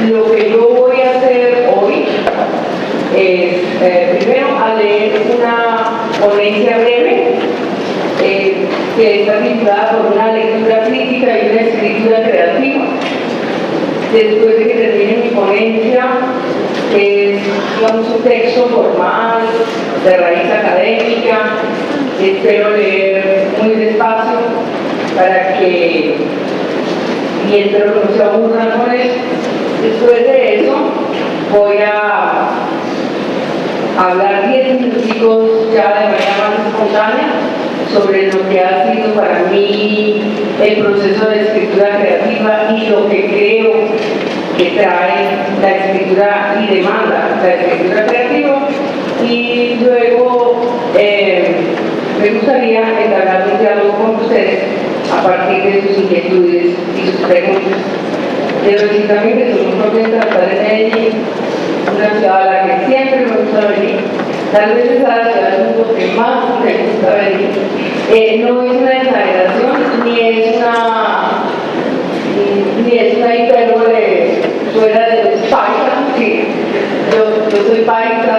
lo que yo voy a hacer hoy es, primero, a leer una ponencia breve que está titulada por una lectura crítica y una escritura creativa. Después de que termine mi ponencia, es digamos, un texto formal, de raíz académica, espero leer muy despacio para que, y espero que no se aburran con eso. Después de eso, voy a hablar 10 minutos ya de manera más espontánea sobre lo que ha sido para mí el proceso de escritura creativa y lo que creo que trae la escritura y demanda la escritura creativa, y luego me gustaría entablar un diálogo con ustedes a partir de sus inquietudes y sus preguntas. Quiero decir también que soy muy contenta de estar en Medellín, una ciudad a la que siempre me gusta venir. Tal vez es a la ciudad del mundo que más me gusta venir. No es una exageración, ni es una hipérbole fuera de los paisas, que yo soy paisa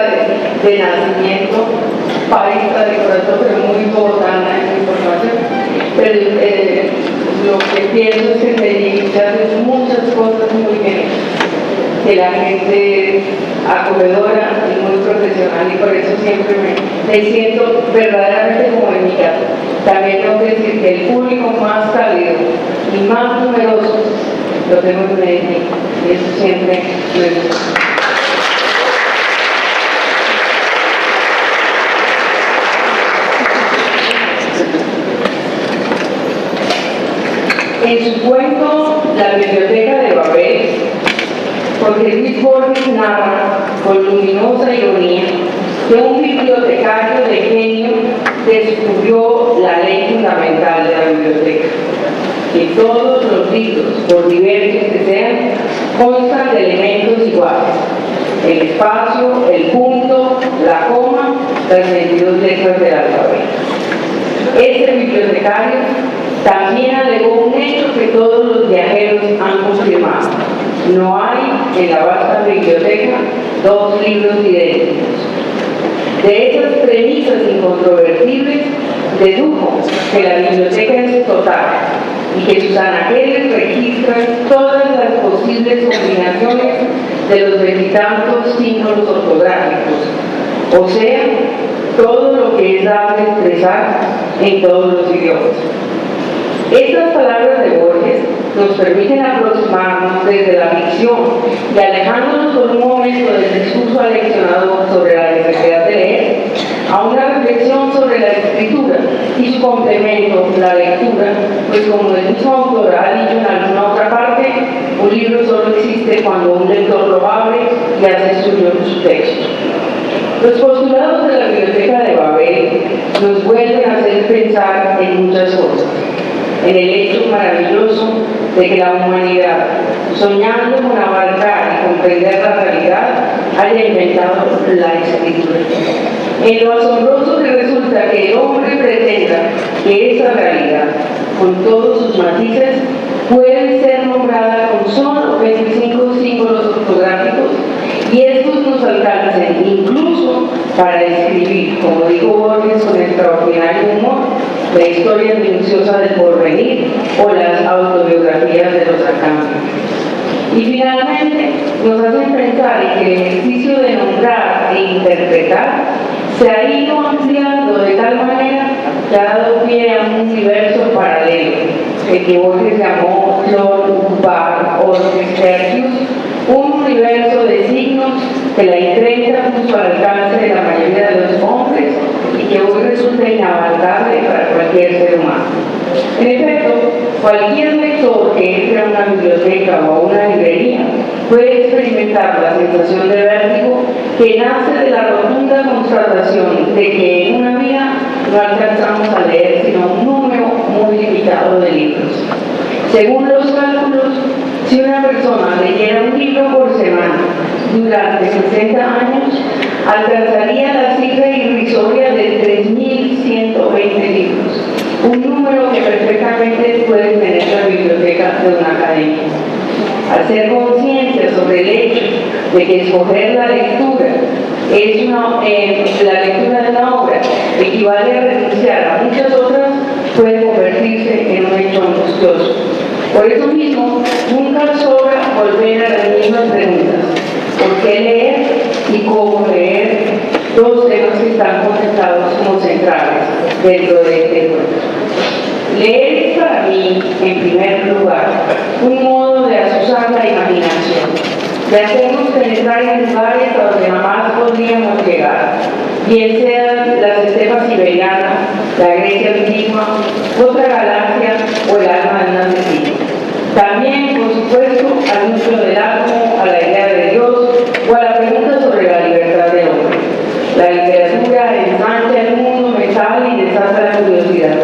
de nacimiento, paisa de corazón, pero muy bogotana en mi formación. Pero lo que pienso es que en Medellín se hacen muchas cosas muy bien, que la gente acogedora y muy profesional, y por eso siempre me siento verdaderamente como en mi casa. También tengo que decir que el público más cálido y más numeroso lo tengo en Medellín, y eso siempre me gusta. En su cuento La Biblioteca de Babel, Jorge Luis Borges narra con luminosa ironía que un bibliotecario de genio descubrió la ley fundamental de la biblioteca, que todos los libros, por diversos que sean, constan de elementos iguales: el espacio, el punto, la coma, las 22 letras del alfabeto. Este bibliotecario también alegó un hecho que todos los viajeros han confirmado: no hay en la vasta biblioteca dos libros idénticos. De esas premisas incontrovertibles dedujo que la biblioteca es total y que sus anaqueles registran todas las posibles combinaciones de los veintitantos símbolos ortográficos, o sea, todo lo que es dable expresar en todos los idiomas. Estas palabras de Borges nos permiten aproximarnos desde la ficción y alejándonos por un momento del discurso aleccionador sobre la necesidad de leer, a una reflexión sobre la escritura y su complemento, la lectura, pues como el mismo autor ha dicho en alguna otra parte, un libro solo existe cuando un lector lo abre y hace suyo su texto. Los postulados de la Biblioteca de Babel nos vuelven a hacer pensar en muchas cosas. En el hecho maravilloso de que la humanidad, soñando con abarcar y comprender la realidad, haya inventado la escritura. En lo asombroso que resulta que el hombre pretenda que esa realidad, con todos sus matices, puede ser nombrada con solo 25 símbolos ortográficos, y estos nos alcancen incluso para escribir, como dijo Borges con extraordinario humor, la historia minuciosa del porvenir o las autobiografías de los arcángeles. Y finalmente nos hacen pensar en que el ejercicio de nombrar e interpretar se ha ido ampliando de tal manera que ha dado pie a un universo paralelo, el que Borges llamó Clon, Bar, Orges, Tertius, un universo de signos que la imprenta puso al alcance de la mayoría de los hombres y que hoy resulta inabarcable para cualquier ser humano. En efecto, cualquier lector que entre a una biblioteca o a una librería puede experimentar la sensación de vértigo que nace de la rotunda constatación de que en una vida no alcanzamos a leer sino un número muy limitado de libros. Según los cálculos, si una persona leyera un libro por semana durante 60 años, alcanzaría la cifra irrisoria de 3.120 libros, un número que perfectamente puede tener la biblioteca de una academia. Al ser consciente conciencia sobre el hecho de que escoger la lectura la lectura de una obra equivale a renunciar a muchas otras, puede convertirse en un hecho angustioso. Por eso mismo, nunca sobra volver a las mismas preguntas. ¿Por qué leer y cómo leer? Dos temas que están conectados como centrales dentro de este cuento. Leer es para mí, en primer lugar, un modo de asusar la imaginación, de hacernos penetrar en lugares a donde jamás podríamos llegar, bien sean las estepas siberianas, la Grecia antigua, otra galaxia o el alma de un asesino. También, por supuesto, al núcleo del átomo, a la idea de Dios o a la pregunta sobre la libertad del hombre. La literatura ensancha el mundo mental y desata la curiosidad.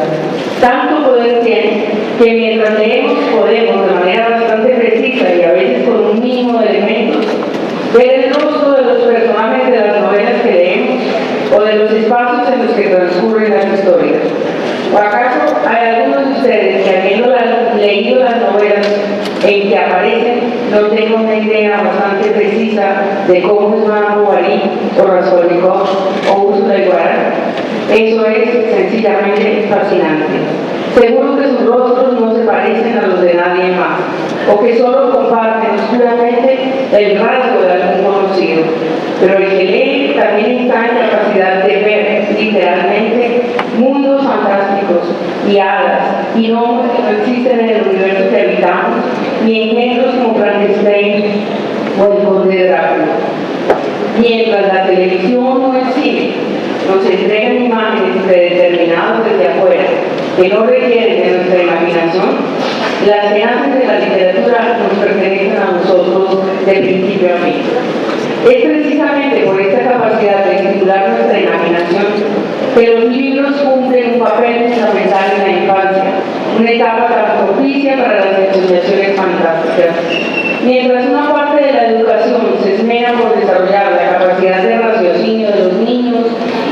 Tanto poder tiene que mientras leemos podemos, de manera bastante precisa y a veces con un mínimo de elementos, ver el rostro de los personajes de las novelas que leemos o de los espacios en los que transcurren las historias. ¿O acaso hay algunos de ustedes que habiendo leído las novelas en que aparecen no tengan una idea bastante precisa de cómo es Madame Bovary o Raskolnikov o Úrsula Iguarán? Eso es sencillamente fascinante. Seguro que sus rostros no se parecen a los de nadie más, o que solo comparten oscuramente el rasgo de algún conocido. Pero el que lee también está en capacidad de ver, literalmente, mundos fantásticos y hadas y nombres que no existen en el universo que habitamos, ni engendros como Frankenstein o el Conde de Drácula. Mientras la televisión o el cine nos entregan imágenes predeterminadas desde afuera que no requieren de nuestra imaginación, las que nacen de la literatura nos pertenecen a nosotros de principio a fin. Es precisamente por esta capacidad de estimular nuestra imaginación que los libros cumplen un papel fundamental en la infancia, una etapa tan propicia para las ensoñaciones fantásticas. Mientras una parte de la educación se esmera por desarrollar la capacidad de raciocinio de los niños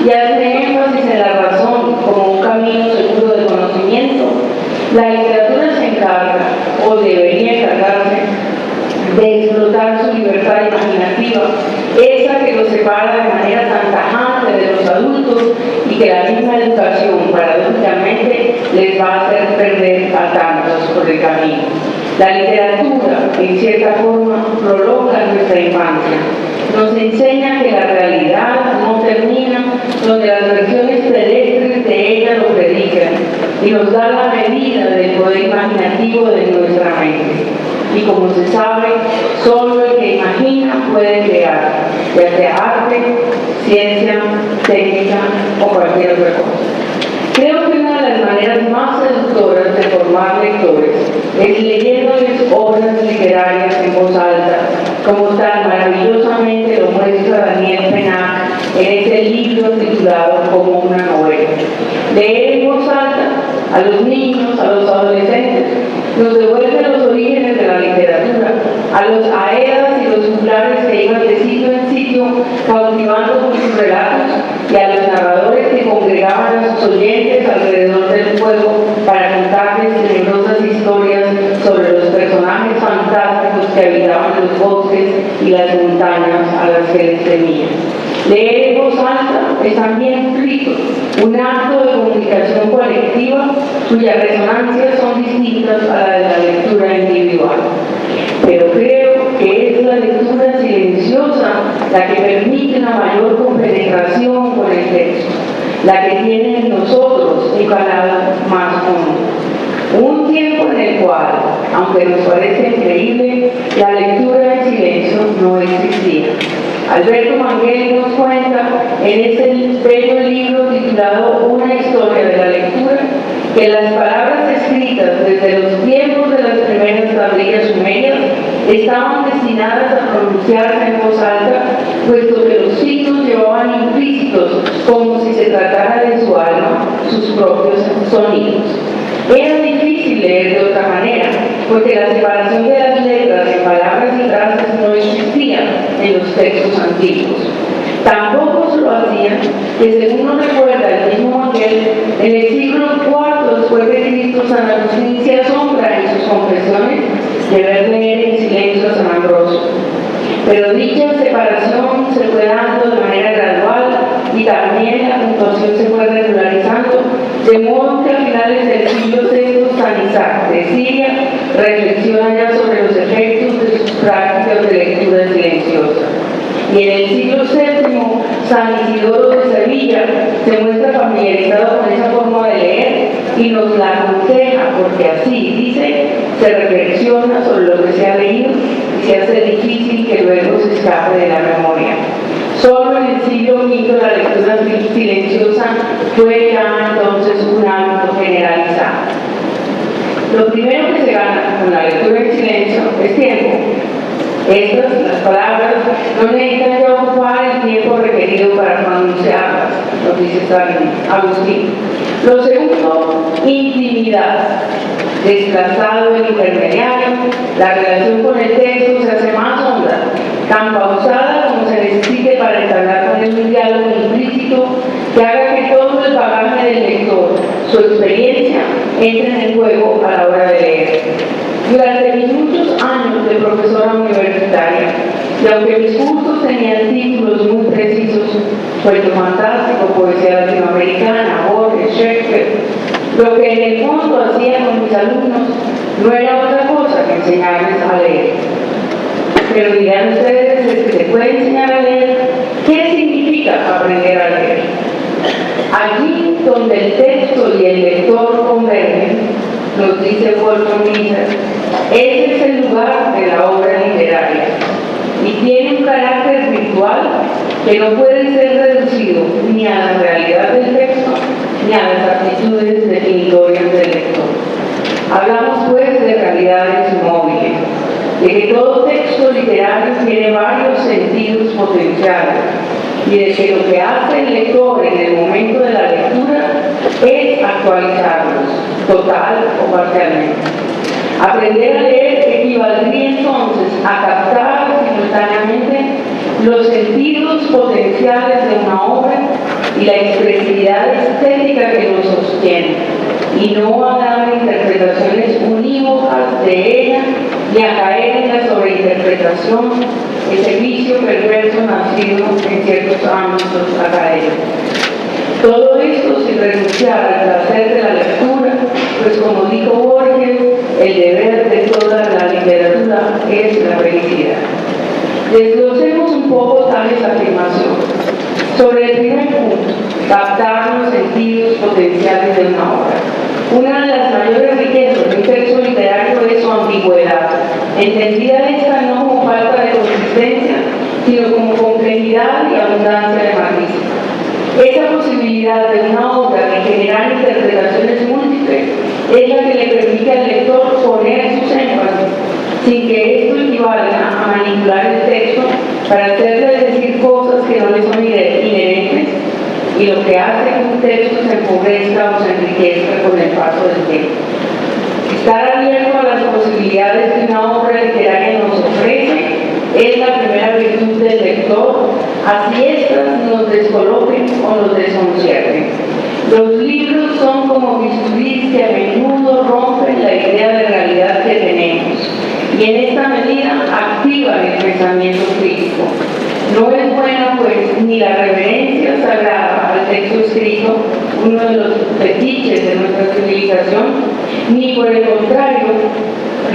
y hace énfasis en la razón como un camino seguro de conocimiento, la literatura se encarga, o debería encargarse, de explotar su libertad imaginativa, esa que los separa de manera tan tajante de los adultos y que la misma educación, paradójicamente, les va a hacer perder a tantos por el camino. La literatura, en cierta forma, prolonga nuestra infancia. Nos enseña que la realidad no termina donde las versiones pedestres de ella lo predican y nos da la medida del poder imaginativo de nuestra mente. Y como se sabe, solo el que imagina puede crear, ya sea arte, ciencia, técnica o cualquier otra cosa. Creo que una de las maneras más seductoras de formar lectores es leyéndoles obras literarias en voz alta, como tan maravillosamente lo muestra Daniel Pennac en ese libro titulado Como una novela. Leer en voz alta a los niños, a los adolescentes, nos devuelve los orígenes de la literatura, a los aedas y los juglares que iban de sitio en sitio cautivando con sus relatos y a los narradores que congregaban a sus oyentes alrededor del fuego para contarles tenebrosas historias sobre los personajes fantásticos que habitaban los bosques y las montañas a las que les temían. Leer en voz alta es también un rito, un acto de comunicación colectiva cuyas resonancias son distintas a la de la lectura individual. Pero creo que es la lectura silenciosa la que permite una mayor compenetración con el texto, la que tiene en nosotros un calado más hondo. Un tiempo en el cual, aunque nos parece increíble, la lectura en silencio no existía. Alberto Manguel nos cuenta en este bello libro titulado Una historia de la lectura que las palabras escritas desde los tiempos de las primeras tablillas sumerias estaban destinadas a pronunciarse en voz alta, puesto que los signos llevaban implícitos, como si se tratara de su alma, sus propios sonidos. Era difícil leer de otra manera, porque la separación de las letras en palabras y frases no existía en los textos antiguos. Tampoco se lo hacían, que según nos recuerda el mismo Manguel, en el siglo IV después de Cristo, San Agustín se asombra en sus confesiones de ver leer en silencio a San Ambrosio. Pero dicha separación se fue dando de manera gradual y también la puntuación se fue regularizando, de modo que a finales del siglo VI San Isaac de Siria reflexiona ya sobre los efectos de sus prácticas de lectura silenciosa. Y en el siglo VII, San Isidoro de Sevilla se muestra familiarizado con esa forma de leer y nos la aconseja, porque así dice, se reflexiona sobre lo que se ha leído y se hace difícil que luego se escape de la memoria. Solo en el siglo V la lectura silenciosa fue ya entonces un hábito generalizado. Lo primero que se gana con la lectura en silencio es tiempo. Las palabras, no necesitan ya ocupar el tiempo requerido para pronunciarlas, nos dice San Agustín. Lo segundo, intimidad. Desplazado el intermediario, la relación con el texto se hace más honda, tan pausada como se necesite para entablar con él un diálogo implícito que haga que todo el bagaje del lector, su experiencia, entren en juego a la hora de leer. Durante mis muchos años de profesora universitaria, y aunque mis cursos tenían títulos muy precisos, cuento fantástico, poesía latinoamericana, Borges, Shakespeare, lo que en el fondo hacía con mis alumnos no era otra cosa que enseñarles a leer. Pero dirán ustedes, ¿es que se puede enseñar a leer? ¿Qué significa aprender a leer? Allí donde el texto y el lector convergen, nos dice Wolfgang Mises, ese es el lugar de la obra literaria y tiene un carácter virtual que no puede ser reducido ni a la realidad del texto ni a las actitudes definitorias del lector. Hablamos pues de realidades móviles, de que todo texto literario tiene varios sentidos potenciales y de que lo que hace el lector en el momento de la lectura es actualizarlos, total o parcialmente. Aprender a leer equivaldría entonces a captar simultáneamente los sentidos potenciales de una obra y la expresividad estética que lo sostiene, y no a dar interpretaciones unívocas de ella ni a caer en la sobreinterpretación, ese vicio perverso nacido en ciertos ámbitos académicos. Todo esto sin renunciar al placer de la lectura, pues como dijo Borges, el deber de toda la literatura es la felicidad. Desglosemos un poco tales afirmaciones. Sobre el primer punto, captar los sentidos potenciales de una obra. Una de las mayores riquezas de un texto literario es su ambigüedad, entendida esta no como falta de consistencia, sino como complejidad y abundancia de matices. Esa posibilidad de una obra de generar interpretaciones múltiples es la que le permite al lector poner sus énfasis, sin que esto equivalga a manipular el texto para hacerle decir cosas que no le son inherentes, y lo que hace que un texto se empobrezca o se enriquezca con el paso del tiempo. Estar abierto a las posibilidades que una obra literaria nos ofrece es la primera virtud del lector, así éstas nos descoloquen o nos desconcierten. Los libros son como bisturís que a menudo rompen la idea de realidad que tenemos y en esta medida activan el pensamiento crítico. No es buena pues ni la reverencia sagrada al texto escrito, uno de los fetiches de nuestra civilización, ni por el contrario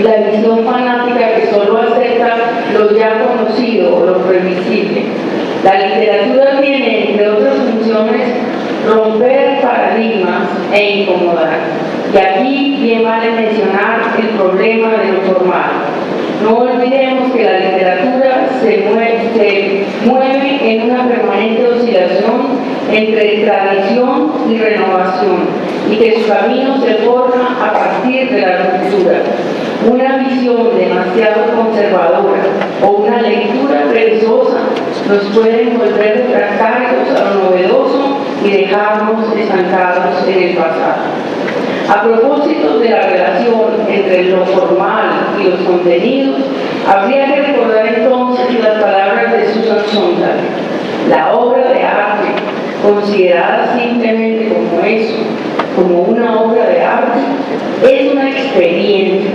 la visión fanática que solo acepta lo ya conocido o lo previsible. La literatura tiene, entre otras funciones, romper paradigmas e incomodar. Y aquí bien vale mencionar el problema de lo formal. No olvidemos que la literatura se mueve en una permanente oscilación entre tradición y renovación, y que su camino se forma a partir de la ruptura. Una visión demasiado conservadora o una lectura perezosa nos pueden volver refractarios a lo novedoso y dejarnos estancados en el pasado. A propósito de la relación entre lo formal y los contenidos, habría que recordar entonces las palabras de Susan Sontag. La obra de arte, considerada simplemente como eso, como una obra de arte, es una experiencia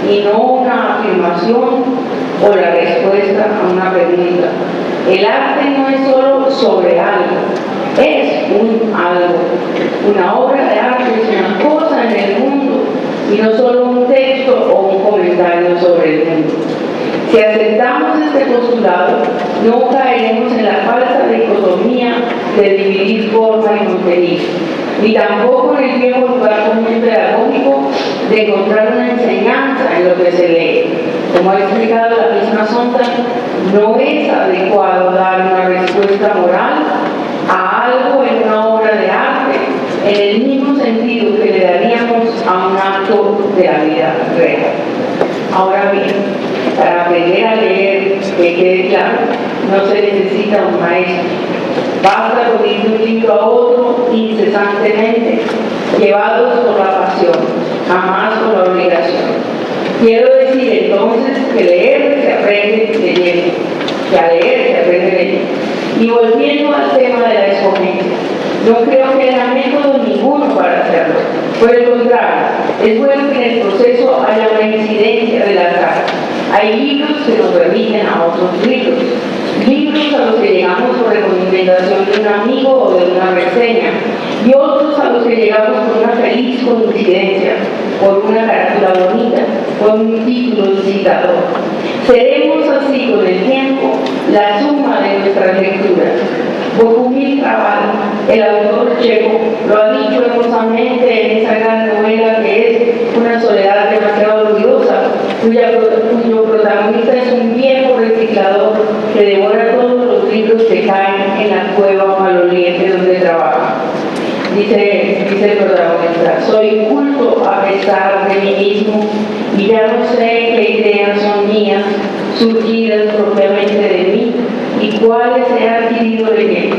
y no una afirmación o la respuesta a una pregunta. El arte no es solo sobre algo, es un algo. Una obra de arte es una cosa en el mundo y no solo un texto o un comentario sobre el mundo. Si aceptamos este postulado, no caeremos en la falsa dicotomía de dividir forma y contenido, ni tampoco en el viejo lugar común pedagógico de encontrar una enseñanza en lo que se lee. Como ha explicado la misma Sontag, no es adecuado dar una respuesta moral a algo en una obra de arte en el mismo sentido que le daríamos a un acto de la vida real. Ahora bien, para aprender a leer, que quede claro, no se necesita un maestro. Basta con ir de un libro a otro incesantemente, llevados por la pasión, jamás por la obligación. Quiero decir entonces que leer se aprende leyendo, que a leer se aprende leyendo. Y volviendo al tema de la escogencia, no creo que haya método ninguno para hacerlo. Por el contrario, es bueno que en el proceso haya una incidencia del azar. Hay libros que nos remiten a otros libros, libros a los que llegamos por recomendación de un amigo o de una reseña, y otros a los que llegamos por una feliz coincidencia, por una carátula bonita, por un título incitador. Seremos así con el tiempo la suma de nuestras lecturas. Bohumil Hrabal, el autor checo, lo ha dicho hermosamente en esa gran novela que es Una soledad demasiado ruidosa, cuyo protagonista es un viejo reciclador que devora todos los libros que caen en la cueva maloliente donde trabaja. Dice el protagonista: soy culto a pesar de mí mismo y ya no sé qué ideas son mías, surgidas propiamente de mí, y cuáles he adquirido de ellos.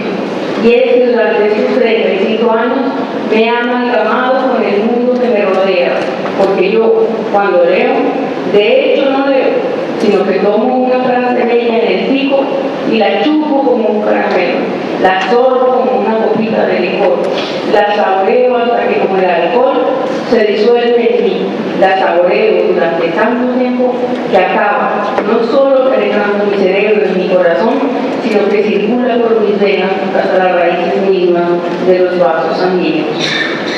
Y es que durante estos 35 años me he amalgamado con el mundo que me rodea, porque yo, cuando leo, de hecho no leo, sino que tomo una frase bella en el pico y la chupo como un caramelo, la sorbo como una copita de licor, la saboreo hasta que, como el alcohol, se disuelve en mí, la saboreo durante tanto tiempo que acaba no solo penetrando mi cerebro y mi corazón, sino que circula por mis venas hasta las raíces mismas de los vasos sanguíneos.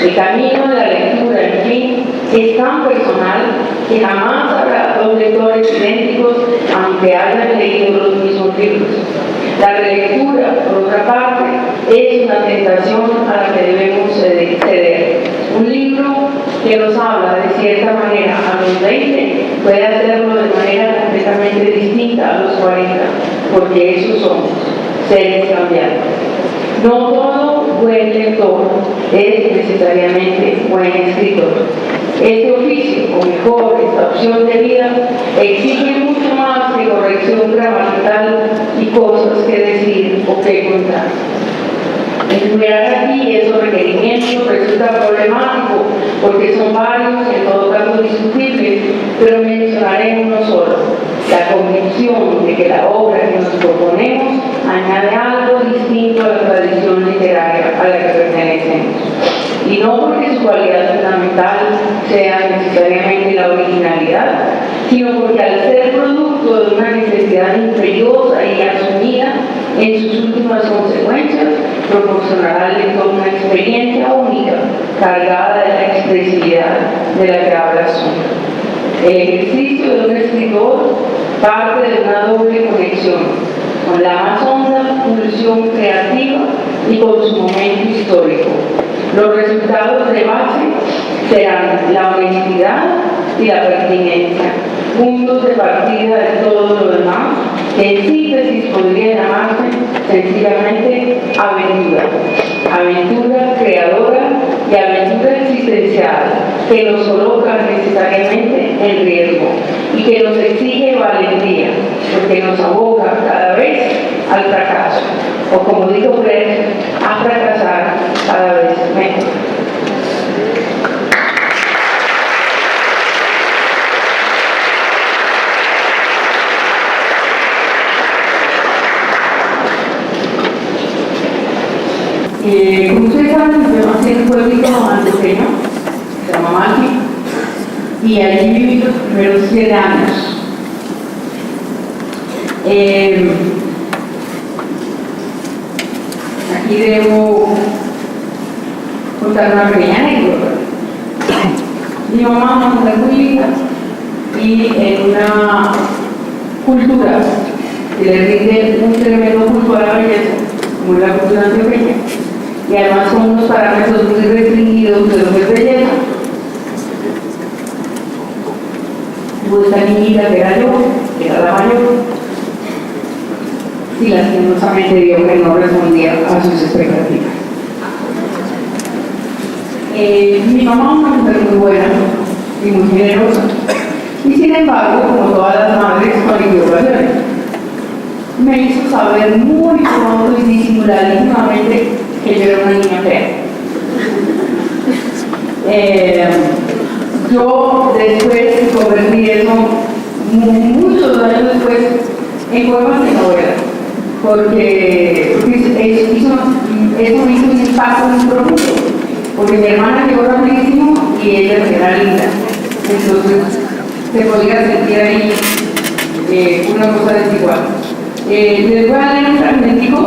El camino de la lectura, en fin, es tan personal que jamás habrá dos lectores idénticos aunque hayan leído los mismos libros. La relectura, por otra parte, es una tentación a la que debemos ceder. Un libro que nos habla de cierta manera a los 20 puede hacerlo de manera completamente distinta a los 40, porque esos somos seres cambiantes. No todo buen lector es necesariamente buen escritor. Este oficio, o mejor, esta opción de vida, exige mucho más que corrección gramatical y cosas que decir o que contar. Enumerar aquí esos requerimientos resulta problemático porque son varios y en todo caso discutibles, pero mencionaré uno solo: la convicción de que la obra que nos proponemos añade algo distinto a la tradición literaria a la que pertenecemos. Y no porque su cualidad fundamental sea necesariamente la originalidad, sino porque al ser producto de una necesidad imperiosa y asumida en sus últimas consecuencias, proporcionará al lector una experiencia única, cargada de la expresividad de la que habla Sontag. El ejercicio de un escritor parte de una doble conexión con la más honda pulsión creativa y con su momento histórico. Los resultados de base serán la honestidad y la pertinencia, puntos de partida de todo lo demás, que en síntesis podría llamarse sencillamente aventura. Aventura creadora y aventura existencial, que nos coloca necesariamente en riesgo y que nos exige valentía, porque nos aboca cada vez al fracaso, o como dijo Brecht, a fracasar cada vez mejor. Como ustedes saben, yo nací en un pueblito antioqueño, se llama Malpi, y allí viví los primeros 7 años. Aquí debo contar una pequeña anécdota. Mi mamá es una mujer muy linda y en una cultura que le rinde un tremendo culto a la belleza, como es la cultura antioqueña, y además con unos parámetros muy restringidos de lo que es belleza. Hubo esta niñita que era yo, que era la mayor, y lastimosamente vio que no respondía a sus expectativas. Mi mamá es una mujer muy buena y muy generosa, y sin embargo, como todas las madres con equivocaciones, me hizo saber muy pronto y disimuladísimamente que yo era una niña fea. Yo después convertí eso, muchos años después, en poemas de novela, porque eso me hizo un impacto muy profundo, porque mi hermana llegó rapidísimo y ella era linda, entonces se podía sentir ahí una cosa desigual. Les voy a leer un fragmentico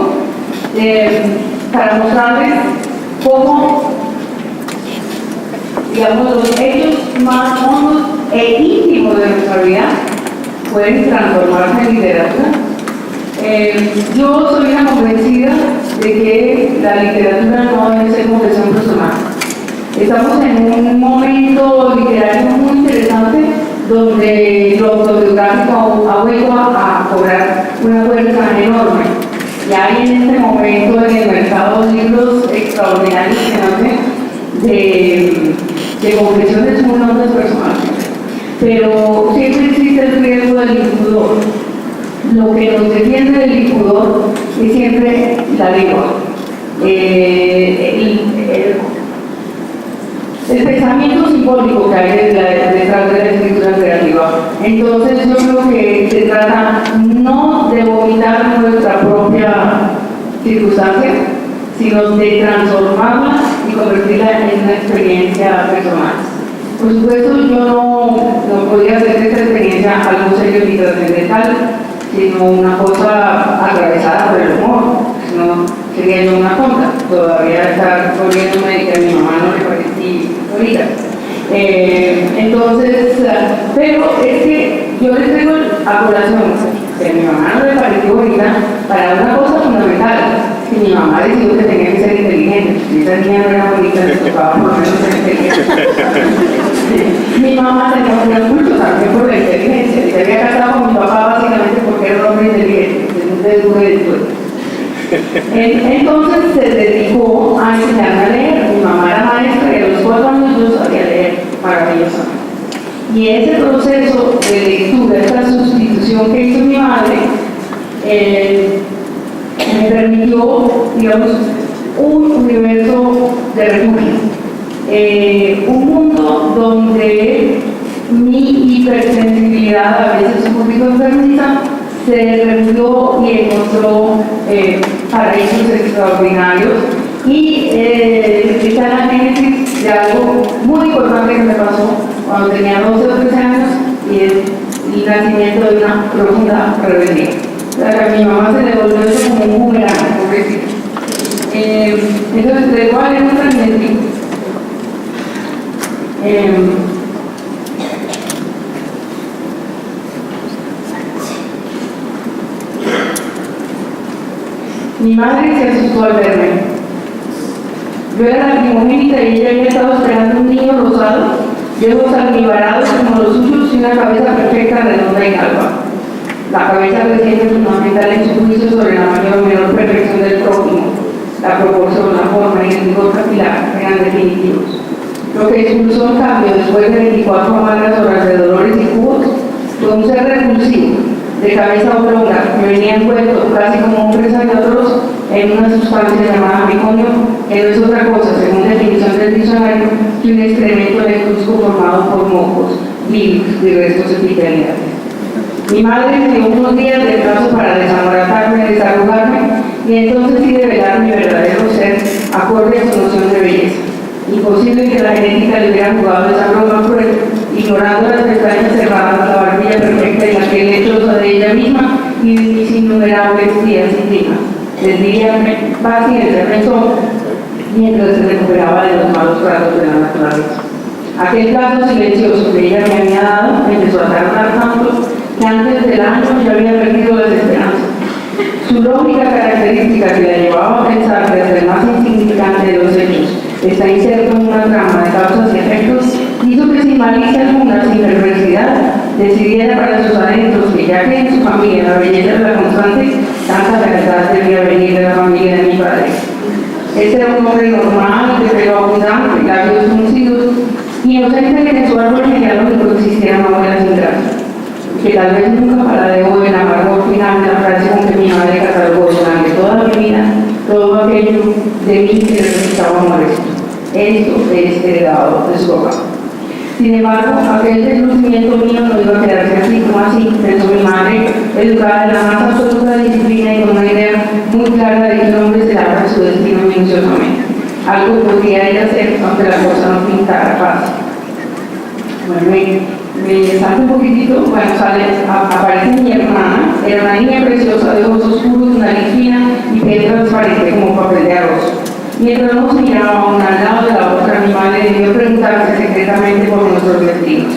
para mostrarles cómo, digamos, los hechos más hondos e íntimos de nuestra vida pueden transformarse en literatura. Yo soy una convencida de que la literatura no debe ser confesión personal. Estamos en un momento literario muy interesante donde lo autobiográfico ha vuelto a cobrar una fuerza enorme. Y hay en este momento en el mercado libros extraordinarios que nacen de confesiones muy hondas personales. Pero siempre existe el riesgo del impudor. Lo que nos defiende del impudor es siempre la lengua. El pensamiento simbólico que hay detrás de la escritura creativa. Entonces yo creo que se trata no de vomitar nuestra propia circunstancia, sino de transformarla y convertirla en una experiencia personal. Por supuesto, yo no podía hacer esta experiencia algo serio ni trascendental, sino una cosa atravesada por el humor, no sería yo una tonta, todavía estar volviéndome de que a mi mamá no le parecía bonita. Entonces, pero es que yo les tengo a colación que a mi mamá no le pareció bonita para una cosa fundamental, que mi mamá decidió que tenía que ser inteligente, si esa niña no era bonita, le tocaba por lo menos ser inteligente. Mi mamá tenía un gran culto también por la inteligencia, y se había casado con mi papá básicamente porque era un hombre inteligente, entonces se dedicó a enseñarme a leer. Mi mamá era maestra y a los 4 años yo sabía leer maravillosamente. Y ese proceso de lectura, esta sustitución que hizo mi madre, me permitió, digamos, un universo de refugio. Un mundo donde mi hipersensibilidad, a veces un poquito enfermiza, se reunió y encontró paraísos extraordinarios. Y está la génesis de algo muy importante que me pasó cuando tenía 12 o 13 años, y es el nacimiento de una profunda rebeldía. O sea, que a mi mamá se le volvió eso como un boomerang, pobrecito. Entonces, les voy a leer un fragmentico. Mi madre se asustó al verme. Yo era la primogénita y ella había estado esperando un niño rosado, de ojos almibarados como los suyos y una cabeza perfecta, redonda y calva. La cabeza reciente fundamental en su juicio sobre la mayor o menor perfección del prójimo. La proporción, la forma y el vigor capilar eran definitivos. Lo que expulsó en cambio después de 24 amargas horas de dolores y jugos fue un ser repulsivo, de cabeza oblonga, que venía envuelto casi como un presagio atroz en una sustancia llamada meconio, que no es otra cosa, según definición del diccionario, que un excremento lectusco formado por mocos, líquidos y restos epiteliales. Mi madre me dio unos días de plazo para desamaratarme, desarrugarme, y entonces sí develar mi verdadero ser, acorde a su noción de belleza. Imposible que la genética le hubiera jugado esa broma cruel, ignorando las pestañas cerradas, la barbilla perfecta y la piel lechosa de ella misma, y de mis innumerables días y climas. Les diría paciencia, pensó, mientras se recuperaba de los malos tratos de la naturaleza. Aquel plazo silencioso que ella me había dado me empezó a tardar tanto que antes del año yo había perdido las esperanzas. Su lógica característica que la llevaba a pensar desde el más insignificante de los hechos está inserto en una trama de causas y efectos, hizo que sin malicia alguna, sin perversidad, decidiera para sus adentros que ya que en su familia la belleza es la constante, tanta verdad debía venir de la familia de mi padre. Este era un hombre normal, de pelo abundante, labios fruncidos, inocente de que su árbol genealógico existiera una abuela sin gracia, que tal vez nunca paladeó el amargor final de la frase con que mi madre catalogó durante toda mi vida todo aquello de mí que le resultaba molesto. Esto es heredado de su papá. Sin embargo, aquel deslucimiento mío no iba a quedarse así como así, pensó mi madre, educada en la más absoluta disciplina y con una idea muy clara de que el hombre se labra su destino minuciosamente. Algo podría ella hacer aunque la cosa no pintara fácil. Bueno, me salto un poquitito, bueno, aparece mi hermana, era una niña preciosa de ojos oscuros, nariz fina y piel transparente como papel de arroz. Mientras nos mirábamos una al lado de la otra, mi madre debió preguntarse secretamente por nuestros destinos.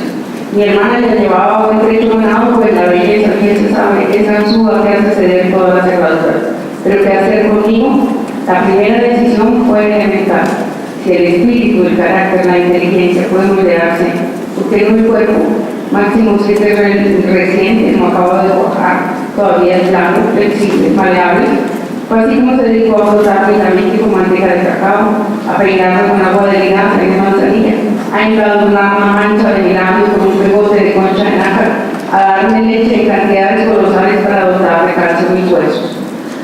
Mi hermana le llevaba buen trecho ganado, pues la belleza, bien se sabe, es ganzúa que hace ceder todas las cerraduras. Pero ¿qué hacer conmigo? La primera decisión fue elemental. Si el espíritu, el carácter, la inteligencia pueden moderarse, porque no el cuerpo, máximo si es reciente, no acaba de cuajar, todavía es blanco, flexible, maleable. Fue así como se dedicó a frotar lentamente con manteca de cacao, a peinarlo con agua de linaza y de manzanilla, a embadurnar una mancha de milagros con un pegote de concha de nácar, a darme leche en cantidades colosales para dotar de calcio mis huesos.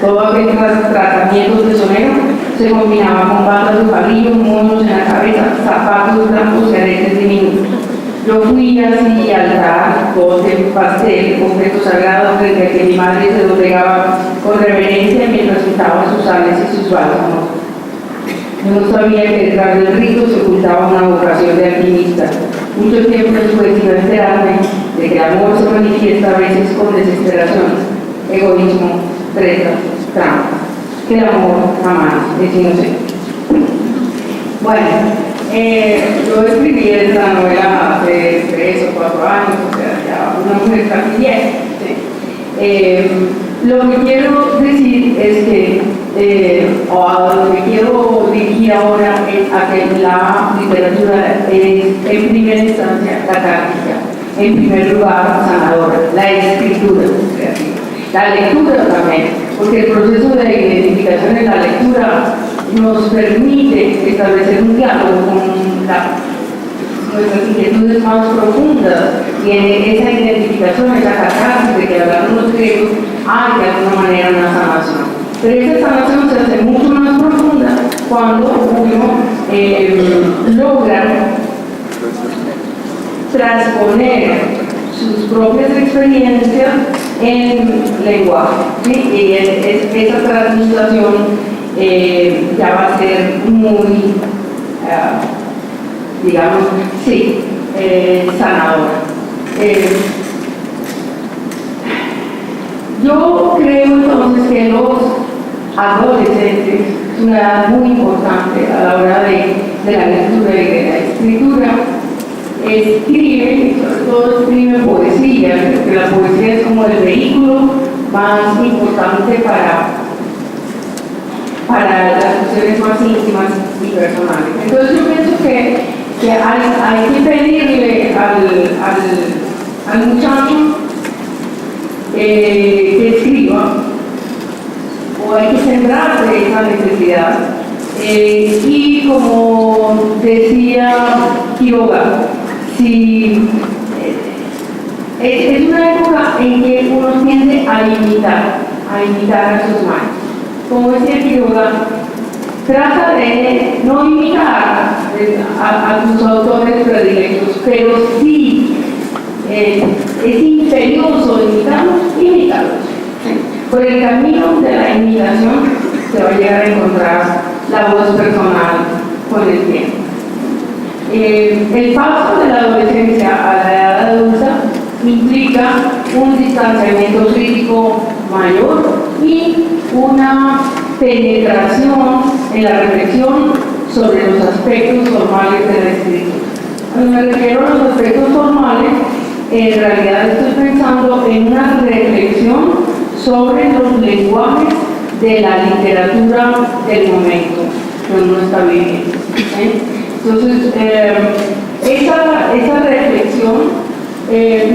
Todo aquel tratamiento tesonero se combinaba con batas de palillo, moños en la cabeza, zapatos blancos y aretes diminutos. Yo fui así altar, bote, pastel, objeto sagrado frente a que mi madre se doblegaba con reverencia mientras quitaba sus sales y sus bálsamos. Yo no sabía que detrás del rito se ocultaba una vocación de alquimista. Mucho tiempo después iba a enterarme de que el amor se manifiesta a veces con desesperación, egoísmo, tretas, trampas. Que el amor jamás es inocente. Bueno, yo escribí esta novela hace 3 o 4 años, o sea, ya una mujer casi vieja. ¿Sí? Lo que quiero decir es que, o a lo que quiero dirigir ahora es a que la literatura es en primera instancia catártica, en primer lugar sanadora, la escritura creativa, la lectura también, porque el proceso de identificación en la lectura nos permite establecer un diálogo con nuestras inquietudes más profundas y en esa identificación, esa catarsis de que hablaron los griegos, hay de alguna manera una sanación. Pero esa sanación se hace mucho más profunda cuando uno logra transponer sus propias experiencias en lenguaje, ¿sí? Y esa transmutación ya va a ser muy, digamos, sí, sanadora. Yo creo entonces que los adolescentes es una edad muy importante a la hora de la lectura y de la escritura. Escriben, sobre todo escriben poesía, porque la poesía es como el vehículo más importante para las cuestiones más íntimas y personales. Entonces yo pienso que hay que pedirle al muchacho que escriba, o hay que sembrarle esa necesidad. Y como decía Quiroga, si es una época en que uno tiende a imitar a sus maestros. Como decía Quiroga, trata de no imitar a tus autores predilectos, pero sí es imperioso imitarlos. Por el camino de la imitación se va a llegar a encontrar la voz personal con el tiempo. El paso de la adolescencia a la edad adulta implica un distanciamiento crítico mayor y una penetración en la reflexión sobre los aspectos formales de la escritura. Cuando me refiero a los aspectos formales, en realidad estoy pensando en una reflexión sobre los lenguajes de la literatura del momento que uno está viviendo. Entonces, esa reflexión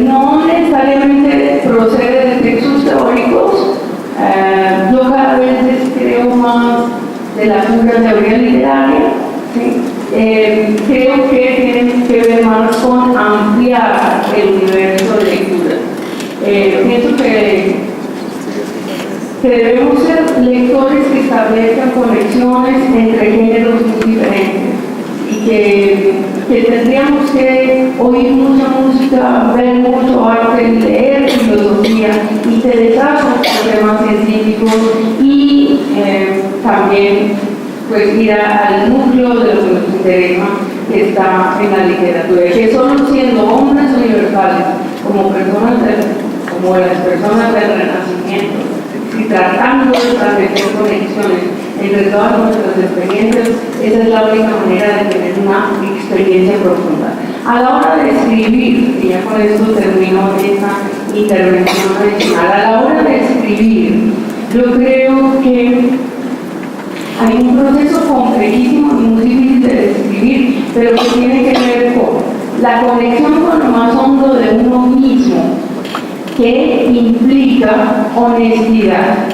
no necesariamente procede de textos teóricos. Yo cada vez creo más de la pura teoría literaria. ¿Sí? Creo que tienen que ver más con ampliar el universo de lectura. Pienso que debemos ser lectores que establezcan conexiones entre géneros muy diferentes y que tendríamos que oír mucha música, ver mucho arte, leer filosofía, interesarnos por temas científicos y también pues ir al núcleo de lo que nos interesa, que está en la literatura, que solo siendo hombres universales, como las personas del Renacimiento, y tratando de establecer conexiones entre todas nuestras experiencias, esa es la única manera de tener una experiencia profunda. A la hora de escribir, y ya con esto termino esta intervención adicional, a la hora de escribir, yo creo que hay un proceso complejísimo y muy difícil de describir, pero que tiene que ver con la conexión con lo más hondo de uno mismo, que implica honestidad.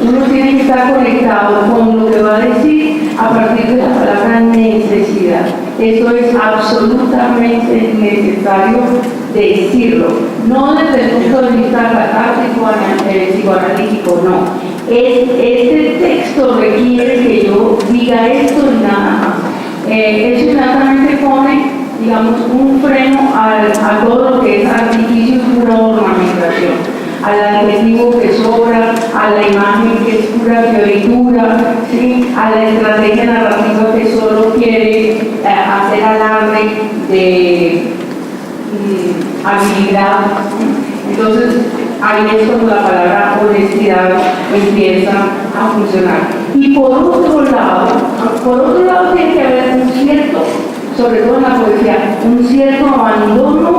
Uno tiene que estar conectado con lo que va a decir a partir de la palabra necesidad. Eso es absolutamente necesario decirlo, no desde el punto de vista catártico, psicoanalítico, no. Este texto requiere que yo diga esto y nada más. Eso inmediatamente pone, digamos, un freno a todo lo que es artificio y pura ornamentación, al adjetivo que sobra, a la imagen que es pura fioritura, ¿sí? A la estrategia narrativa que solo quiere hacer alarde de habilidad. Entonces, ahí es cuando la palabra honestidad empieza a funcionar. Y por otro lado tiene que haber un cierto, sobre todo en la poesía, un cierto abandono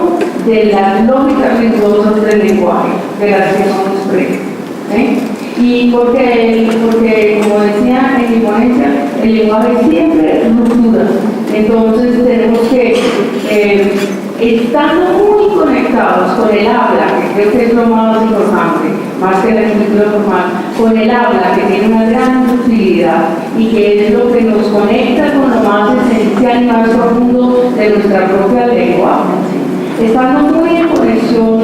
de las lógicas rigurosas del lenguaje, de las que son expresas. Y porque, como decía en mi ponencia, el lenguaje siempre es ruptura. Entonces tenemos que, estando muy conectados con el habla, que creo que es lo más importante, más que la escritura formal, con el habla, que tiene una gran utilidad y que es lo que nos conecta con lo más esencial y más profundo de nuestra propia lengua. Estando muy en conexión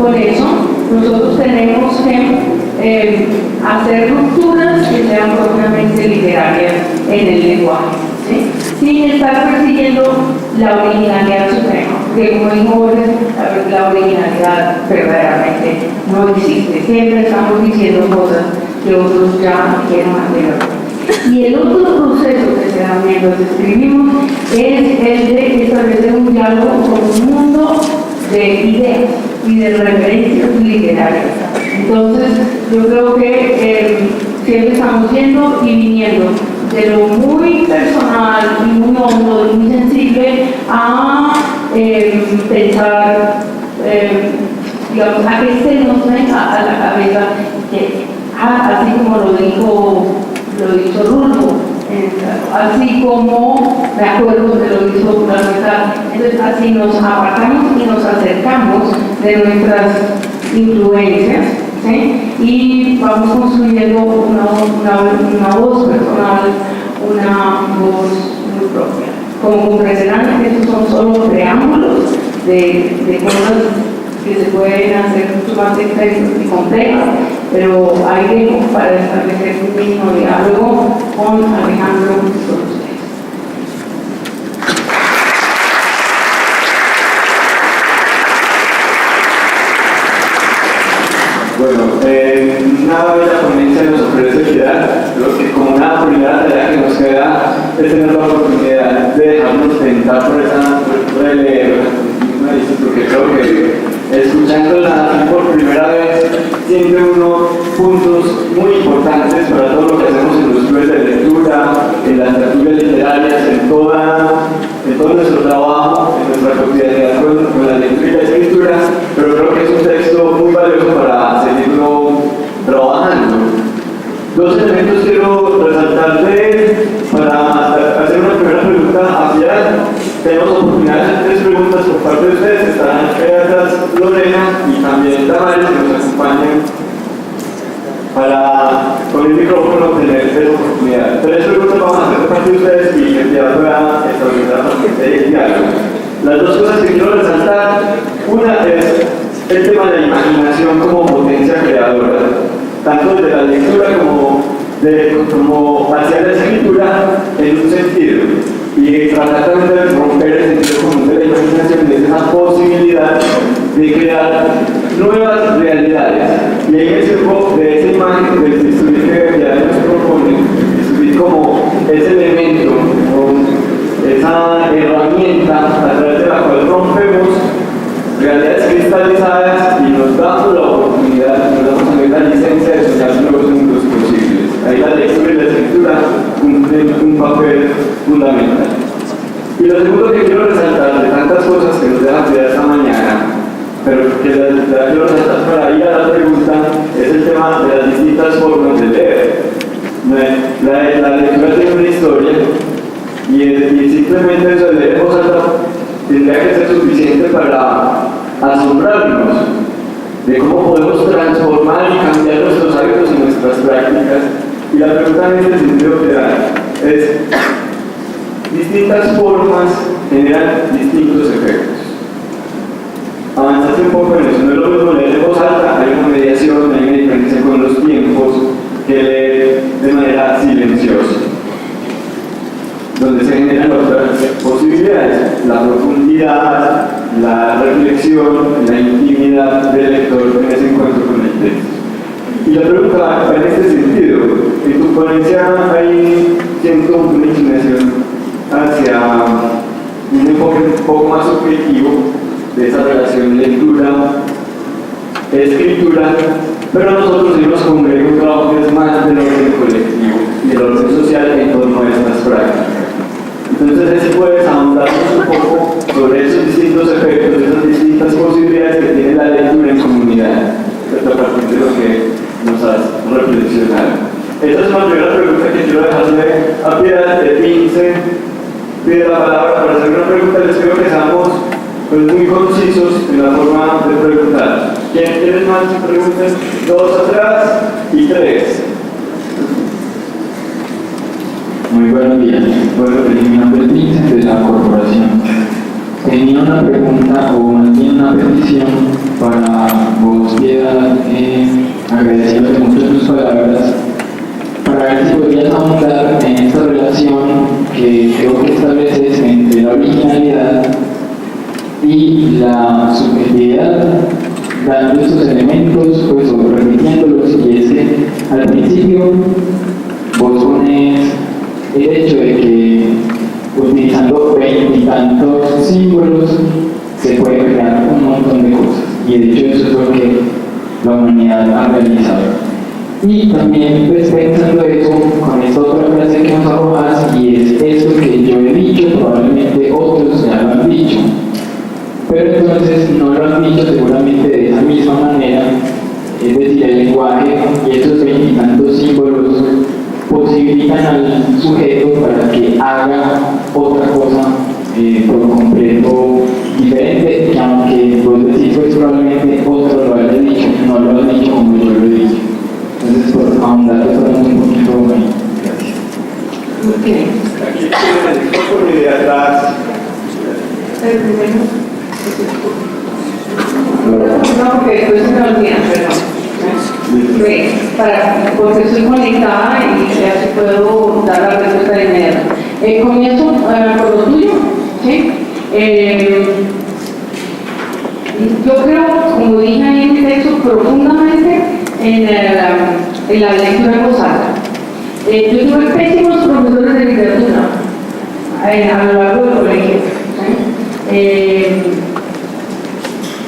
con eso, nosotros tenemos que hacer rupturas que sean propiamente literarias en el lenguaje, ¿sí? Sin estar persiguiendo la originalidad suprema, porque como dijo Borges, la originalidad verdaderamente no existe. Siempre estamos diciendo cosas que otros ya quieren hacer. Y el otro proceso que se da mientras escribimos es el de establecer un diálogo con un mundo de ideas y de referencias literarias. Entonces, yo creo que siempre estamos yendo y viniendo de lo muy personal y muy hondo y muy sensible a pensar, digamos, a que se nos venga a la cabeza que, así como lo dijo Rulfo, así como me acuerdo que lo hizo la nuestra, entonces así nos apartamos y nos acercamos de nuestras influencias, ¿sí? Y vamos construyendo una voz personal, una voz muy propia. Como comprenderán, estos son solo preámbulos de cosas que se pueden hacer mucho más extensas y complejas, pero hay que para establecer un mismo diálogo con Alejandro y con ustedes. Bueno, una bella ponencia nos ofrece Piedad, lo que como una primera tarea que nos queda es tener la oportunidad de dejarnos tentar por esa leer, porque creo que uno puntos muy importantes para todo lo que hacemos en los clubes de lectura, en las tertulias literarias, en todo nuestro trabajo, en nuestra cotidianidad con la lectura y la escritura, pero creo que es un texto muy valioso para seguirlo trabajando. Dos elementos quiero resaltar de él para hacer una primera pregunta hacia. Tenemos oportunidad de hacer 3 preguntas por parte de ustedes. Estarán atrás Lorena y también Tamares, que nos acompañan para, con el micrófono, tener esa oportunidad. 3 preguntas vamos a hacer por parte de ustedes y el ya pueda establecer el diálogo. Las 2 cosas que quiero resaltar, una es el tema de la imaginación como potencia creadora, tanto de la lectura como hacia la escritura en un sentido. Y tratar también de romper el sentido común de la imaginación, de esa posibilidad de crear nuevas realidades. Y ahí me sirvo de esa imagen del bisturí que ya nos propone, el bisturí como ese elemento, o esa herramienta a través de la cual rompemos realidades cristalizadas y nos damos la oportunidad, nos damos también la licencia de soñar nuevos mundos posibles. Ahí la lectura y la escritura cumplen un papel fundamental. Y lo segundo que quiero resaltar de tantas cosas que nos dejan ver esta mañana, pero que la quiero resaltar para ir a la pregunta, es el tema de las distintas formas de leer. La lectura tiene una historia y simplemente eso de leer en voz alta tendría que ser suficiente para asombrarnos de cómo podemos transformar y cambiar nuestros hábitos y nuestras prácticas. Y la pregunta en este sentido que da es: distintas formas generan distintos efectos. Avanzaste un poco en eso, no es lo mismo leer en voz alta, hay una mediación, hay una diferencia con los tiempos que leer de manera silenciosa, donde se generan otras posibilidades, la profundidad, la reflexión, la intimidad del lector en ese encuentro con el texto. Y la pregunta va en este sentido: en tu ponencia hay, siento, una inclinación hacia un enfoque un poco más objetivo de esa relación lectura-escritura, pero nosotros sí nos congrega un trabajo que es más del orden colectivo y del orden social en torno a estas prácticas. Entonces, si puedes ahondarnos un poco sobre esos distintos efectos, esas distintas posibilidades que tiene la lectura en comunidad, a partir de lo que nos has reflexionado. Esa es una primera pregunta que quiero dejarle a Piedad de Pince. Pide la palabra para hacer una pregunta. Les pido que seamos muy concisos en la forma de preguntar. ¿Quiénes más preguntas? 2 atrás y 3. Muy buenos días. Mi nombre es Vincent de la corporación. Tenía una pregunta o más bien una petición para vos, Piedad, agradeciéndote mucho tus palabras, para ver si podrías ahondar en esta relación que creo que estableces entre la originalidad y la subjetividad, dando estos elementos, pues, o repitiéndolos, y es que al principio vos pones el hecho de que utilizando 20 y tantos símbolos se puede crear un montón de cosas, y de hecho eso es lo que la humanidad ha realizado. Y también, pues, pensando eso con esta otra frase que nos arrojas, y es esto que yo he dicho, probablemente otros ya lo han dicho, pero entonces no lo han dicho seguramente de esa misma manera, es decir, el lenguaje y esos 20 y tantos símbolos posibilitan al sujeto para que haga otra cosa por completo diferente, que aunque vos decís, pues probablemente otro lo haya dicho, no lo ha dicho como yo lo he dicho. Entonces, por ahondar un poquito ahí. Gracias. Okay. Aquí tienen el micrófono y de atrás. No, porque después se me olvida, perdón. Porque estoy conectada y ya se puedo dar la respuesta de inmediato. Comienzo por lo tuyo, ¿sí? Yo creo, como dije ahí en el texto, profundamente en la lectura en voz alta. Yo tuve pésimos profesores de literatura a lo largo del colegio.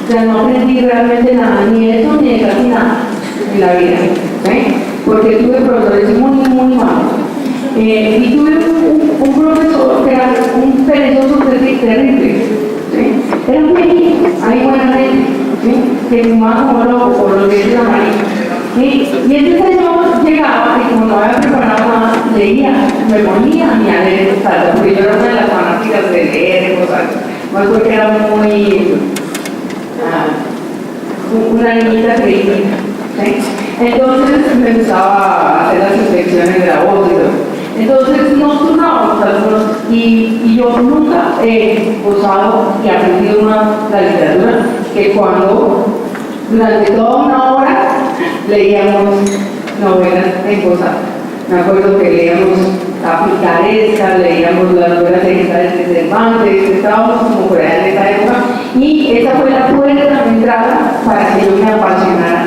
Ya no aprendí realmente nada, ni de eso ni de casi nada. en la vida, ¿sí? Porque tuve profesores muy, muy malos. Y tuve un profesor que era un perezoso terrible, ¿sí? Era un viejito, ahí buena gente, ¿sí? Que fumaba como loco por los dientes amarillos. ¿Sí? Y este señor llegaba y como no había preparado nada, leía, me ponía a mí a leer cosas, porque yo era una de las fanáticas de leer cosas, más porque era muy una niñita creída, ¿sí? Entonces me gustaba hacer las inspecciones de la voz y todo. Entonces nos turnábamos algunos y yo nunca he gozado y aprendido la literatura que cuando durante toda una hora leíamos novelas en voz alta. Me acuerdo que leíamos La Picaresca, leíamos las novelas ejemplares de Cervantes, estábamos como por allá en esa época, y esa fue la puerta de entrada para que yo me apasionara